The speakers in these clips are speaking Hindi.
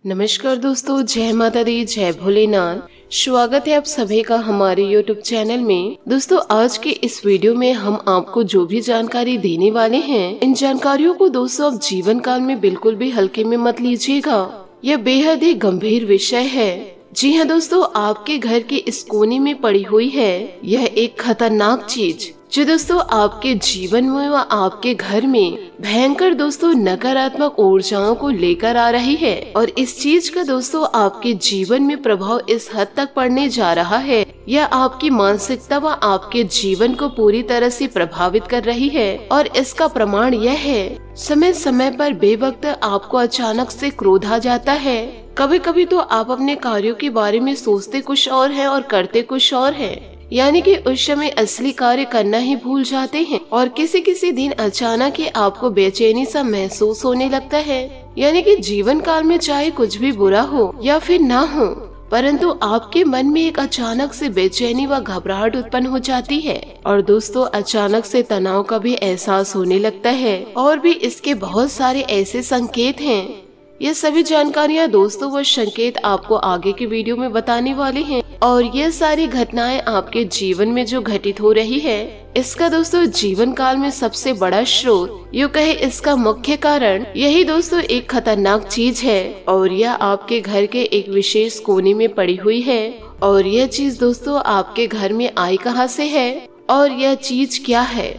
नमस्कार दोस्तों, जय माता दी, जय भोलेनाथ। स्वागत है आप सभी का हमारे YouTube चैनल में। दोस्तों, आज के इस वीडियो में हम आपको जो भी जानकारी देने वाले हैं, इन जानकारियों को दोस्तों आप जीवन काल में बिल्कुल भी हल्के में मत लीजिएगा। यह बेहद ही गंभीर विषय है। जी हाँ दोस्तों, आपके घर के इस कोने में पड़ी हुई है यह एक खतरनाक चीज, जो दोस्तों आपके जीवन में व आपके घर में भयंकर दोस्तों नकारात्मक ऊर्जाओं को लेकर आ रही है। और इस चीज का दोस्तों आपके जीवन में प्रभाव इस हद तक पड़ने जा रहा है, यह आपकी मानसिकता व आपके जीवन को पूरी तरह से प्रभावित कर रही है। और इसका प्रमाण यह है, समय समय पर बेवक्त आपको अचानक से क्रोध आ जाता है। कभी कभी तो आप अपने कार्यों के बारे में सोचते कुछ और हैं और करते कुछ और हैं, यानी कि उस समय असली कार्य करना ही भूल जाते हैं। और किसी किसी दिन अचानक ही आपको बेचैनी सा महसूस होने लगता है, यानी कि जीवन काल में चाहे कुछ भी बुरा हो या फिर ना हो, परंतु आपके मन में एक अचानक से बेचैनी व घबराहट उत्पन्न हो जाती है। और दोस्तों अचानक से तनाव का भी एहसास होने लगता है। और भी इसके बहुत सारे ऐसे संकेत हैं। ये सभी जानकारियाँ दोस्तों व संकेत आपको आगे के वीडियो में बताने वाले हैं। और ये सारी घटनाएं आपके जीवन में जो घटित हो रही है, इसका दोस्तों जीवन काल में सबसे बड़ा स्रोत, यूँ कहे इसका मुख्य कारण यही दोस्तों एक खतरनाक चीज है। और यह आपके घर के एक विशेष कोने में पड़ी हुई है। और यह चीज दोस्तों आपके घर में आई कहाँ से है और यह चीज क्या है,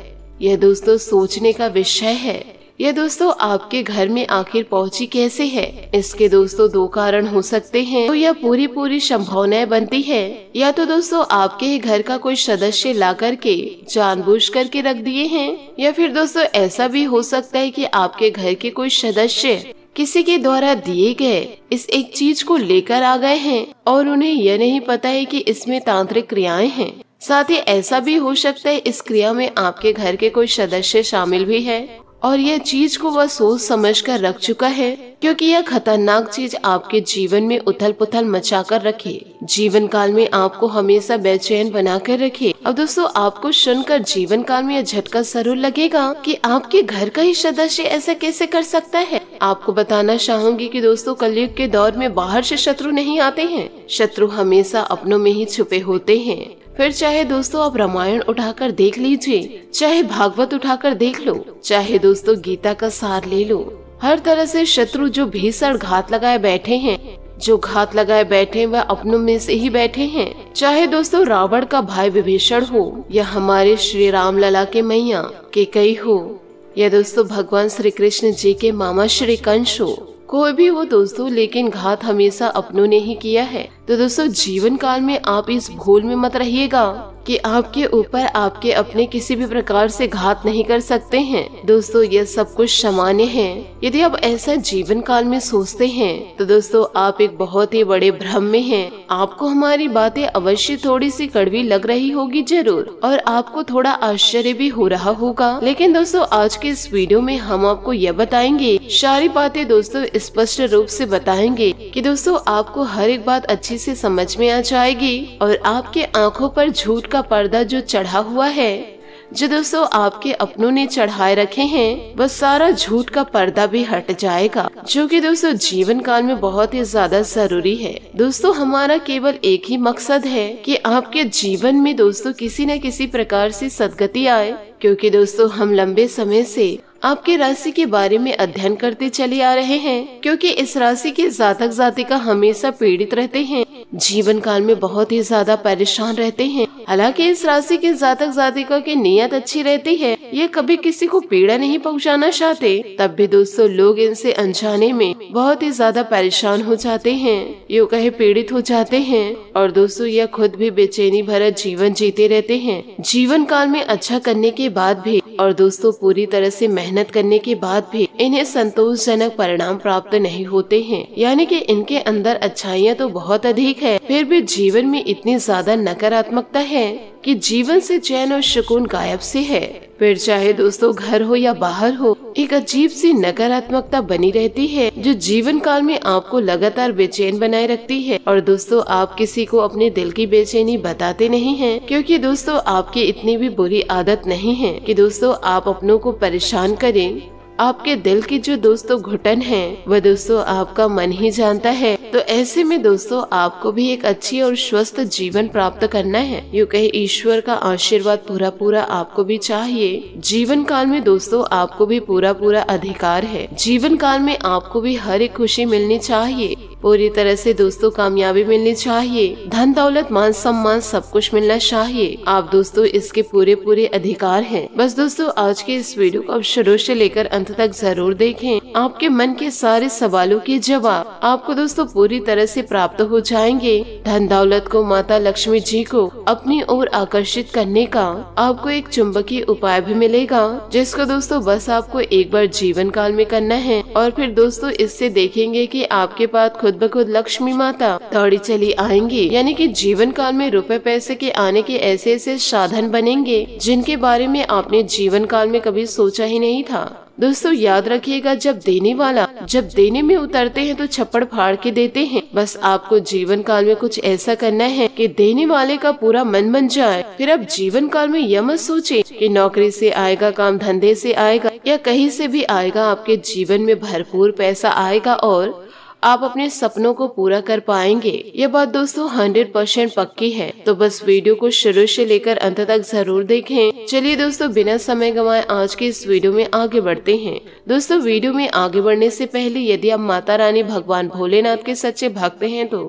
यह दोस्तों सोचने का विषय है। यह दोस्तों आपके घर में आखिर पहुंची कैसे है, इसके दोस्तों दो कारण हो सकते हैं। तो यह पूरी संभावनाएं बनती है, या तो दोस्तों आपके ही घर का कोई सदस्य ला करके जानबूझ करके रख दिए हैं, या फिर दोस्तों ऐसा भी हो सकता है कि आपके घर के कोई सदस्य किसी के द्वारा दिए गए इस एक चीज को लेकर आ गए हैं और उन्हें यह नहीं पता है कि इसमें तांत्रिक क्रियाएं हैं। साथ ही ऐसा भी हो सकता है इस क्रिया में आपके घर के कोई सदस्य शामिल भी है और यह चीज को वह सोच समझ कर रख चुका है, क्योंकि यह खतरनाक चीज आपके जीवन में उथल पुथल मचा कर रखे, जीवन काल में आपको हमेशा बेचैन बना कर रखे। अब दोस्तों आपको सुनकर जीवन काल में यह झटका जरूर लगेगा कि आपके घर का ही सदस्य ऐसा कैसे कर सकता है। आपको बताना चाहूंगी कि दोस्तों कलयुग के दौर में बाहर से शत्रु नहीं आते हैं, शत्रु हमेशा अपनों में ही छुपे होते हैं। फिर चाहे दोस्तों आप रामायण उठाकर देख लीजिए, चाहे भागवत उठाकर देख लो, चाहे दोस्तों गीता का सार ले लो, हर तरह से शत्रु जो भीषण घात लगाए बैठे हैं, जो घात लगाए बैठे वह अपनों में से ही बैठे हैं। चाहे दोस्तों रावण का भाई विभीषण हो, या हमारे श्री राम लला के मैया कैकेयी हो, या दोस्तों भगवान श्री कृष्ण जी के मामा श्री कंस हो, कोई भी हो दोस्तों, लेकिन घात हमेशा अपनों ने ही किया है। तो दोस्तों जीवन काल में आप इस भूल में मत रहिएगा कि आपके ऊपर आपके अपने किसी भी प्रकार से घात नहीं कर सकते हैं। दोस्तों यह सब कुछ सामान्य है। यदि आप ऐसा जीवन काल में सोचते हैं तो दोस्तों आप एक बहुत ही बड़े भ्रम में हैं। आपको हमारी बातें अवश्य थोड़ी सी कड़वी लग रही होगी जरूर, और आपको थोड़ा आश्चर्य भी हो रहा होगा, लेकिन दोस्तों आज के इस वीडियो में हम आपको यह बताएंगे, सारी बातें दोस्तों स्पष्ट रूप से बताएंगे कि दोस्तों आपको हर एक बात अच्छी से समझ में आ जाएगी। और आपके आंखों पर झूठ का पर्दा जो चढ़ा हुआ है, जो दोस्तों आपके अपनों ने चढ़ाए रखे हैं, वह सारा झूठ का पर्दा भी हट जाएगा, जो कि दोस्तों जीवन काल में बहुत ही ज्यादा जरूरी है। दोस्तों हमारा केवल एक ही मकसद है कि आपके जीवन में दोस्तों किसी न किसी प्रकार से सद्गति आए, क्योंकि दोस्तों हम लंबे समय से आपके राशि के बारे में अध्ययन करते चले आ रहे हैं, क्योंकि इस राशि के जातक जातिका हमेशा पीड़ित रहते हैं, जीवन काल में बहुत ही ज्यादा परेशान रहते हैं। हालांकि इस राशि के जातक जातिका की नीयत अच्छी रहती है, ये कभी किसी को पीड़ा नहीं पहुंचाना चाहते, तब भी दोस्तों लोग इनसे अनजाने में बहुत ही ज्यादा परेशान हो जाते हैं, यूँ कहे पीड़ित हो जाते हैं। और दोस्तों यह खुद भी बेचैनी भरा जीवन जीते रहते हैं, जीवन काल में अच्छा करने के बाद भी, और दोस्तों पूरी तरह से मेहनत करने के बाद भी इन्हें संतोषजनक परिणाम प्राप्त नहीं होते हैं। यानी कि इनके अंदर अच्छाइयाँ तो बहुत अधिक है, फिर भी जीवन में इतनी ज्यादा नकारात्मकता है कि जीवन से चैन और सुकून गायब से है। फिर चाहे दोस्तों घर हो या बाहर हो, एक अजीब सी नकारात्मकता बनी रहती है, जो जीवन काल में आपको लगातार बेचैन बनाए रखती है। और दोस्तों आप किसी को अपने दिल की बेचैनी बताते नहीं हैं, क्योंकि दोस्तों आपकी इतनी भी बुरी आदत नहीं है कि दोस्तों आप अपनों को परेशान करें। आपके दिल की जो दोस्तों घुटन है वह दोस्तों आपका मन ही जानता है। तो ऐसे में दोस्तों आपको भी एक अच्छी और स्वस्थ जीवन प्राप्त करना है। यूँ कहे ईश्वर का आशीर्वाद पूरा पूरा आपको भी चाहिए। जीवन काल में दोस्तों आपको भी पूरा पूरा अधिकार है। जीवन काल में आपको भी हर एक खुशी मिलनी चाहिए, पूरी तरह से दोस्तों कामयाबी मिलनी चाहिए, धन दौलत मान सम्मान सब कुछ मिलना चाहिए। आप दोस्तों इसके पूरे पूरे अधिकार हैं। बस दोस्तों आज के इस वीडियो को आप शुरू से लेकर अंत तक जरूर देखें। आपके मन के सारे सवालों के जवाब आपको दोस्तों पूरी तरह से प्राप्त हो जाएंगे। धन दौलत को माता लक्ष्मी जी को अपनी ओर आकर्षित करने का आपको एक चुंबकीय उपाय भी मिलेगा, जिसको दोस्तों बस आपको एक बार जीवन काल में करना है और फिर दोस्तों इससे देखेंगे कि आपके पास खुद ब खुद लक्ष्मी माता दौड़ी चली आएंगी। यानी कि जीवन काल में रुपए पैसे के आने के ऐसे ऐसे साधन बनेंगे जिनके बारे में आपने जीवन काल में कभी सोचा ही नहीं था। दोस्तों याद रखिएगा, जब देने वाला जब देने में उतरते हैं तो छप्पड़ फाड़ के देते हैं। बस आपको जीवन काल में कुछ ऐसा करना है कि देने वाले का पूरा मन बन जाए। फिर आप जीवन काल में यह मत सोचे कि नौकरी से आएगा, काम धंधे से आएगा या कहीं से भी आएगा। आपके जीवन में भरपूर पैसा आएगा और आप अपने सपनों को पूरा कर पाएंगे। ये बात दोस्तों 100% पक्की है। तो बस वीडियो को शुरू से लेकर अंत तक जरूर देखें। चलिए दोस्तों बिना समय गंवाए आज के इस वीडियो में आगे बढ़ते हैं। दोस्तों वीडियो में आगे बढ़ने से पहले यदि आप माता रानी भगवान भोलेनाथ के सच्चे भक्त हैं तो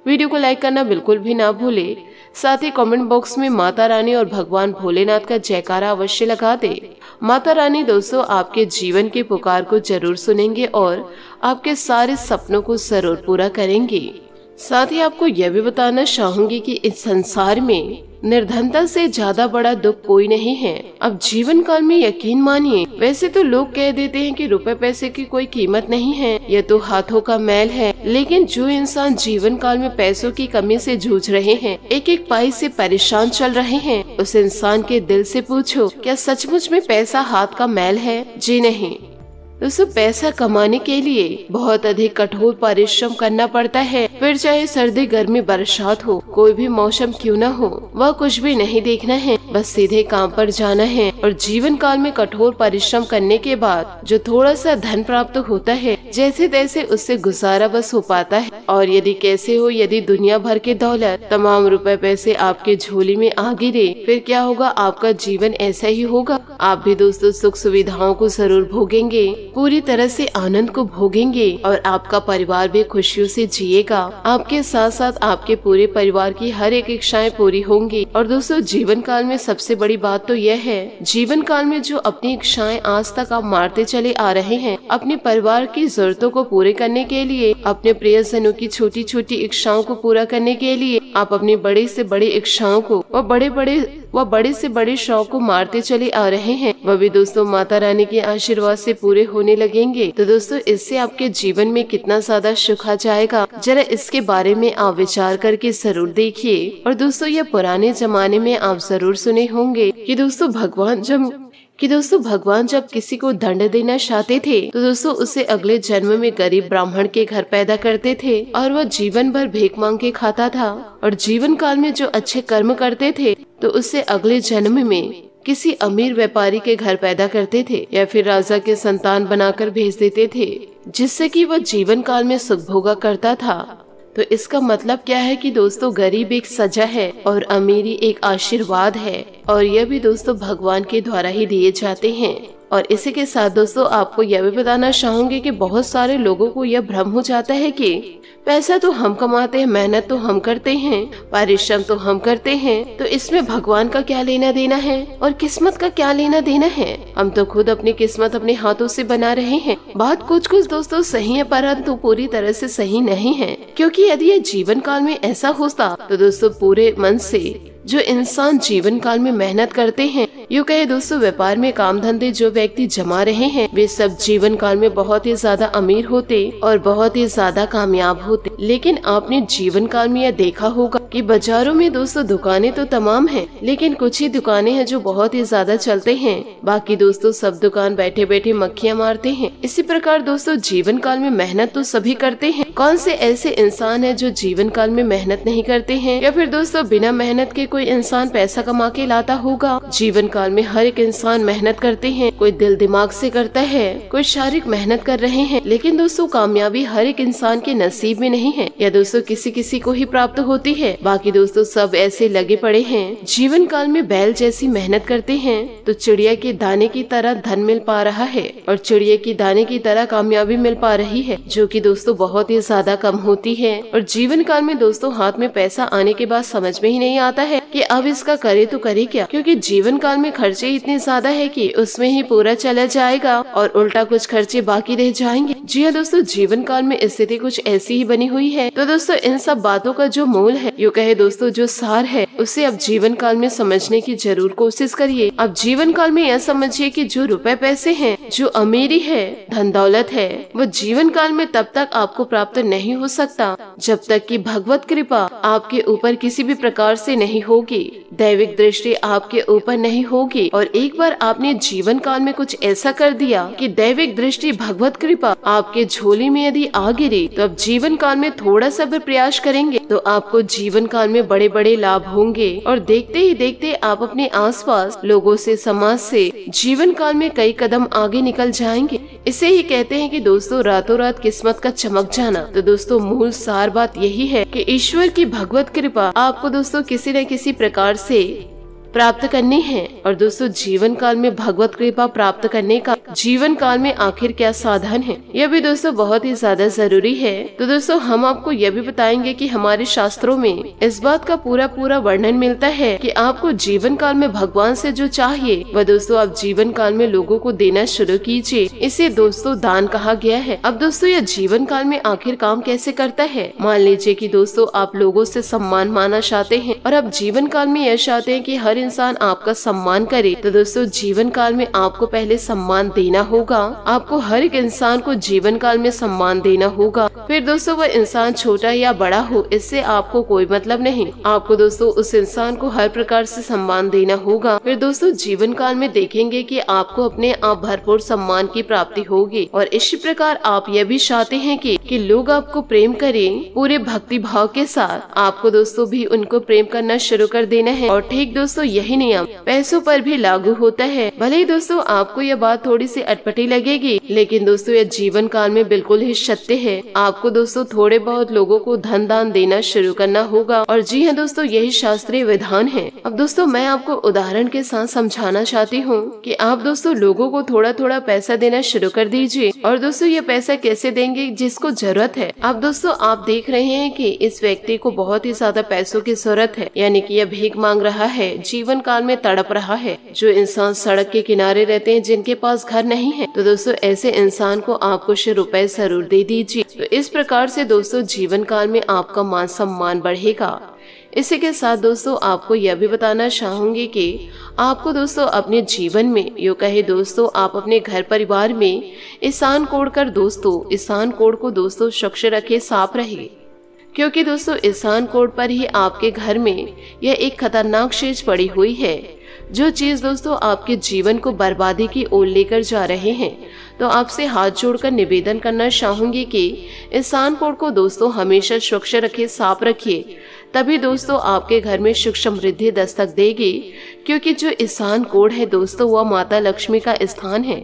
वीडियो को लाइक करना बिल्कुल भी ना भूले। साथ ही कमेंट बॉक्स में माता रानी और भगवान भोलेनाथ का जयकारा अवश्य लगा दे। माता रानी दोस्तों आपके जीवन की पुकार को जरूर सुनेंगे और आपके सारे सपनों को जरूर पूरा करेंगे। साथ ही आपको यह भी बताना चाहूंगी कि इस संसार में निर्धनता से ज्यादा बड़ा दुख कोई नहीं है। अब जीवन काल में यकीन मानिए, वैसे तो लोग कह देते हैं कि रुपए पैसे की कोई कीमत नहीं है, यह तो हाथों का मैल है। लेकिन जो इंसान जीवन काल में पैसों की कमी से जूझ रहे हैं, एक एक पाई से परेशान चल रहे हैं, उस इंसान के दिल से पूछो क्या सचमुच में पैसा हाथ का मैल है? जी नहीं दोस्तों, पैसा कमाने के लिए बहुत अधिक कठोर परिश्रम करना पड़ता है। फिर चाहे सर्दी गर्मी बरसात हो, कोई भी मौसम क्यों न हो, वह कुछ भी नहीं देखना है, बस सीधे काम पर जाना है। और जीवन काल में कठोर परिश्रम करने के बाद जो थोड़ा सा धन प्राप्त होता है, जैसे तैसे उससे गुजारा बस हो पाता है। और यदि कैसे हो, यदि दुनिया भर के दौलत तमाम रुपए पैसे आपके झोली में आ गिरे, फिर क्या होगा? आपका जीवन ऐसा ही होगा। आप भी दोस्तों सुख सुविधाओं को जरूर भोगेंगे, पूरी तरह से आनंद को भोगेंगे और आपका परिवार भी खुशियों से जिएगा। आपके साथ साथ आपके पूरे परिवार की हर एक इच्छाएं पूरी होंगी। और दोस्तों जीवन काल में सबसे बड़ी बात तो यह है, जीवन काल में जो अपनी इच्छाएं आज तक आप मारते चले आ रहे हैं, अपने परिवार की जरूरतों को पूरे करने के लिए, अपने प्रियजनों की छोटी छोटी इच्छाओं को पूरा करने के लिए, आप अपनी बड़ी से बड़ी इच्छाओं को व बड़े से बड़े शौक को मारते चले आ रहे हैं, वह भी दोस्तों माता रानी के आशीर्वाद से पूरे होने लगेंगे। तो दोस्तों इससे आपके जीवन में कितना ज्यादा सुख आ जाएगा, जरा इसके बारे में आप विचार करके जरूर देखिए। और दोस्तों ये पुराने जमाने में आप जरूर सुने होंगे कि दोस्तों भगवान जब किसी को दंड देना चाहते थे तो दोस्तों उसे अगले जन्म में गरीब ब्राह्मण के घर पैदा करते थे और वह जीवन भर भीख मांग के खाता था। और जीवन काल में जो अच्छे कर्म करते थे तो उससे अगले जन्म में किसी अमीर व्यापारी के घर पैदा करते थे या फिर राजा के संतान बनाकर भेज देते थे, जिससे कि वह जीवन काल में सुख भोगा करता था। तो इसका मतलब क्या है कि दोस्तों गरीब एक सजा है और अमीरी एक आशीर्वाद है, और यह भी दोस्तों भगवान के द्वारा ही दिए जाते हैं। और इसी के साथ दोस्तों आपको यह भी बताना चाहूंगी कि बहुत सारे लोगों को यह भ्रम हो जाता है कि पैसा तो हम कमाते हैं, मेहनत तो हम करते हैं, परिश्रम तो हम करते हैं, तो इसमें भगवान का क्या लेना देना है और किस्मत का क्या लेना देना है? हम तो खुद अपनी किस्मत अपने हाथों से बना रहे हैं। बात कुछ दोस्तों सही है, परंतु पूरी तरह से सही नहीं है, क्योंकि यदि ये जीवन काल में ऐसा होता तो दोस्तों पूरे मन से जो इंसान जीवन काल में मेहनत करते हैं, यूँ कहे दोस्तों व्यापार में काम धंधे जो व्यक्ति जमा रहे हैं, वे सब जीवन काल में बहुत ही ज्यादा अमीर होते और बहुत ही ज्यादा कामयाब होते। लेकिन आपने जीवन काल में यह देखा होगा कि बाजारों में दोस्तों दुकानें तो तमाम हैं, लेकिन कुछ ही दुकानें हैं जो बहुत ही ज्यादा चलते हैं। बाकी दोस्तों सब दुकान बैठे बैठे मक्खियाँ मारते हैं। इसी प्रकार दोस्तों जीवन काल में मेहनत तो सभी करते हैं। कौन से ऐसे इंसान है जो जीवन काल में मेहनत नहीं करते हैं? या फिर दोस्तों बिना मेहनत के कोई इंसान पैसा कमा के लाता होगा? जीवन काल में हर एक इंसान मेहनत करते हैं। कोई दिल दिमाग से करता है, कोई शारीरिक मेहनत कर रहे हैं, लेकिन दोस्तों कामयाबी हर एक इंसान के नसीब में नहीं है, या दोस्तों किसी किसी को ही प्राप्त होती है। बाकी दोस्तों सब ऐसे लगे पड़े हैं। जीवन काल में बैल जैसी मेहनत करते हैं तो चिड़िया के दाने की तरह धन मिल पा रहा है और चिड़िया की दाने की तरह कामयाबी मिल पा रही है, जो कि दोस्तों बहुत ही ज्यादा कम होती है। और जीवन काल में दोस्तों हाथ में पैसा आने के बाद समझ में ही नहीं आता है कि अब इसका करे तो करे क्या, क्योंकि जीवन काल में खर्चे इतने ज्यादा है कि उसमें ही पूरा चला जाएगा और उल्टा कुछ खर्चे बाकी रह जाएंगे। जी हाँ दोस्तों, जीवन काल में स्थिति कुछ ऐसी ही बनी हुई है। तो दोस्तों इन सब बातों का जो मूल है, यूँ कहे दोस्तों जो सार है, उसे अब जीवन काल में समझने की जरूर कोशिश करिए। अब जीवन काल में यह समझिए कि जो रुपए पैसे हैं, जो अमीरी है, धन दौलत है, वो जीवन काल में तब तक आपको प्राप्त नहीं हो सकता जब तक कि भगवत कृपा आपके ऊपर किसी भी प्रकार से नहीं होगी, दैविक दृष्टि आपके ऊपर नहीं होगी। और एक बार आपने जीवन काल में कुछ ऐसा कर दिया कि दैविक दृष्टि भगवत कृपा आपके झोली में यदि आ गिरी, तो अब जीवन काल में थोड़ा सा भी प्रयास करेंगे तो आपको जीवन काल में बड़े बड़े लाभ होंगे। और देखते ही देखते आप अपने आसपास लोगों से, समाज से जीवन काल में कई कदम आगे निकल जाएंगे। इसे ही कहते हैं कि दोस्तों रातों रात किस्मत का चमक जाना। तो दोस्तों मूल सार बात यही है कि ईश्वर की भगवत कृपा आपको दोस्तों किसी न किसी प्रकार से प्राप्त करनी है। और दोस्तों जीवन काल में भगवत कृपा प्राप्त करने का जीवन काल में आखिर क्या साधन है, यह भी दोस्तों बहुत ही ज्यादा जरूरी है। तो दोस्तों हम आपको यह भी बताएंगे कि हमारे शास्त्रों में इस बात का पूरा पूरा वर्णन मिलता है कि आपको जीवन काल में भगवान से जो चाहिए वह दोस्तों आप जीवन काल में लोगों को देना शुरू कीजिए। इसे दोस्तों दान कहा गया है। अब दोस्तों यह जीवन काल में आखिर काम कैसे करता है? मान लीजिए कि दोस्तों आप लोगों से सम्मान माना चाहते हैं और आप जीवन काल में यह चाहते हैं कि हर इंसान आपका सम्मान करे। तो दोस्तों जीवन काल में आपको पहले सम्मान देना होगा। आपको हर एक इंसान को जीवन काल में सम्मान देना होगा। फिर दोस्तों वह इंसान छोटा या बड़ा हो, इससे आपको कोई मतलब नहीं। आपको दोस्तों उस इंसान को हर प्रकार से सम्मान देना होगा। फिर दोस्तों जीवन काल में देखेंगे कि आपको अपने आप भरपूर सम्मान की प्राप्ति होगी। और इसी प्रकार आप यह भी चाहते हैं कि लोग आपको प्रेम करें पूरे भक्ति भाव के साथ। आपको दोस्तों भी उनको प्रेम करना शुरू कर देना है। और ठीक दोस्तों यही नियम पैसों पर भी लागू होता है। भले ही दोस्तों आपको यह बात थोड़ी सी अटपटी लगेगी, लेकिन दोस्तों यह जीवन काल में बिल्कुल ही सत्य है। आपको दोस्तों थोड़े बहुत लोगों को धन दान देना शुरू करना होगा। और जी हाँ दोस्तों यही शास्त्रीय विधान है। अब दोस्तों मैं आपको उदाहरण के साथ समझाना चाहती हूँ कि आप दोस्तों लोगों को थोड़ा थोड़ा पैसा देना शुरू कर दीजिए। और दोस्तों ये पैसा कैसे देंगे? जिसको जरूरत है। अब दोस्तों आप देख रहे हैं कि इस व्यक्ति को बहुत ही ज्यादा पैसों की जरूरत है, यानी कि यह भीख मांग रहा है, जीवन काल में तड़प रहा है। जो इंसान सड़क के किनारे रहते हैं, जिनके पास घर नहीं है, तो दोस्तों ऐसे इंसान को आप कुछ रुपए जरूर दे दीजिए। तो इस प्रकार से दोस्तों जीवन काल में आपका मान सम्मान बढ़ेगा। इसी के साथ दोस्तों आपको यह भी बताना चाहूंगी कि आपको दोस्तों अपने जीवन में, यूँ कहे दोस्तों आप अपने घर परिवार में ईशान कोण कर दोस्तों ईशान कोण को दोस्तों स्वच्छ रखे, साफ रहे, क्योंकि दोस्तों ईशान कोण पर ही आपके घर में यह एक खतरनाक चीज पड़ी हुई है, जो चीज दोस्तों आपके जीवन को बर्बादी की ओर लेकर जा रहे हैं। तो आपसे हाथ जोड़कर निवेदन करना चाहूंगी कि ईशान कोण को दोस्तों हमेशा स्वच्छ रखे, साफ रखिए, तभी दोस्तों आपके घर में सुख समृद्धि दस्तक देगी। क्योंकि जो ईशान कोण है दोस्तों वह माता लक्ष्मी का स्थान है।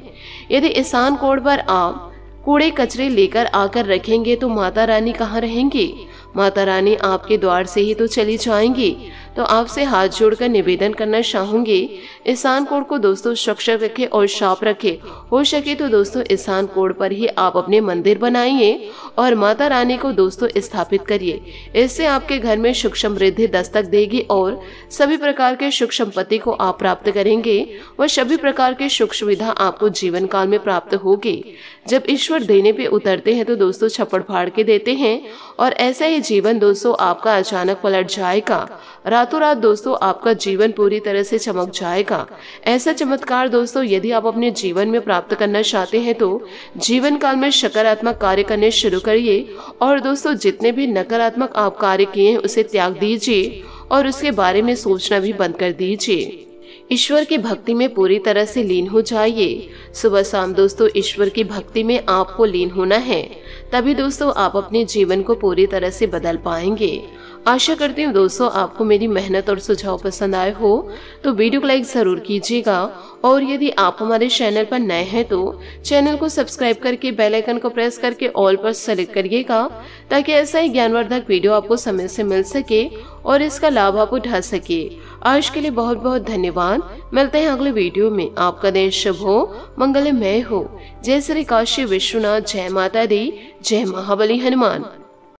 यदि ईशान कोण पर आप कूड़े कचरे लेकर आकर रखेंगे तो माता रानी कहाँ रहेंगी? माता रानी आपके द्वार से ही तो चली जाएंगी। तो आपसे हाथ जोड़कर निवेदन करना चाहूंगी, ईशान कोण को दोस्तों स्वच्छ रखे और साफ रखे। हो सके तो दोस्तों ईशान कोण पर ही आप अपने मंदिर बनाइए और माता रानी को दोस्तों स्थापित करिए। इससे आपके घर में सुख समृद्धि दस्तक देगी और सभी प्रकार के सुख संपत्ति को आप प्राप्त करेंगे। वह सभी प्रकार के सुख सुविधा आपको जीवन काल में प्राप्त होगी। जब ईश्वर देने पे उतरते हैं तो दोस्तों छप्पड़ फाड़ के देते हैं, और ऐसा ही जीवन दोस्तों आपका अचानक पलट जाएगा। रातों रात दोस्तों आपका जीवन पूरी तरह से चमक जाएगा। ऐसा चमत्कार दोस्तों यदि आप अपने जीवन में प्राप्त करना चाहते हैं तो जीवन काल में सकारात्मक कार्य करने शुरू करिए और दोस्तों जितने भी नकारात्मक आप कार्य किए हैं उसे त्याग दीजिए और उसके बारे में सोचना भी बंद कर दीजिए। ईश्वर की भक्ति में पूरी तरह से लीन हो जाइए। सुबह शाम दोस्तों ईश्वर की भक्ति में आपको लीन होना है, तभी दोस्तों आप अपने जीवन को पूरी तरह से बदल पाएंगे। आशा करती हूँ दोस्तों आपको मेरी मेहनत और सुझाव पसंद आए हो तो वीडियो को लाइक जरूर कीजिएगा और यदि आप हमारे चैनल पर नए हैं तो चैनल को सब्सक्राइब करके बेल आइकन को प्रेस करके ऑल पर सेलेक्ट करिएगा ताकि ऐसा ही ज्ञानवर्धक वीडियो आपको समय से मिल सके और इसका लाभ आप उठा सके। आज के लिए बहुत बहुत धन्यवाद। मिलते हैं अगले वीडियो में। आपका दिन शुभ हो, मंगलमय हो। जय श्री काशी विश्वनाथ, जय माता दी, जय महाबली हनुमान।